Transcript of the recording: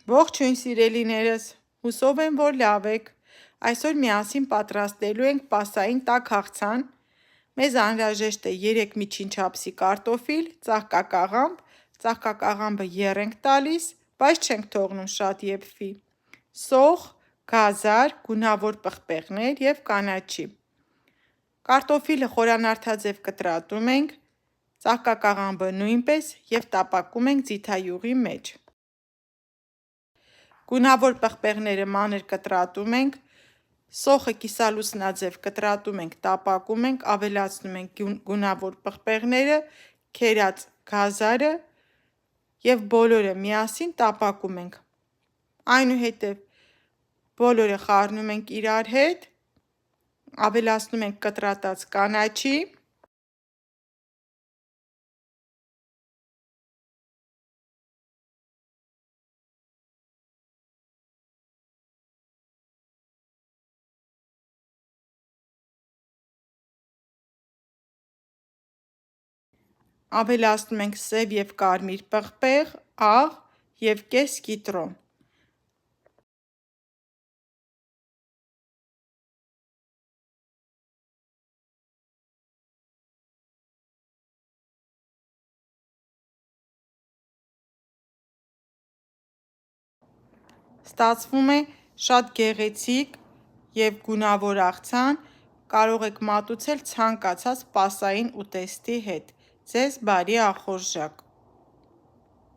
Ողջույն սիրելիներս, հուսով եմ, որ լավ եք։ Այսօր միասին պատրաստելու ենք պասային տաք աղցան։ Մեզ անհրաժեշտ է 3 միջին չափսի կարտոֆիլ, ծաղկակաղամբը եռ ենք տալիս, բայց չենք թողնում շատ եփվի, սոխ, գազար, գունավոր պղպեղներ և կանաչի։ Կարտոֆիլը խորանարդաձև կտրատում ենք, ծաղկակաղամբը նույնպես և տապակում ենք ձիթայուղի մեջ։ Գունավոր պղպեղները մանր կտրատում ենք, սոխը կիսալուսնաձև կտրատում ենք, տապակում ենք, ավելացնում ենք գունավոր պղպեղները, քերած գազարը և բոլորը միասին տապակում ենք։ Այնուհետև բոլորը խառնում ենք իրար հետ, ավելացնում ենք կտրատած կանաչի, ավելացնում ենք սև և կարմիր պղպեղ, աղ և կես կիտրոն։ Ստացվում է շատ գեղեցիկ և գունավոր աղցան, կարող եք մատուցել ցանկացած պասային ուտեստի հետ։ Ձեզ բարի ախորժակ։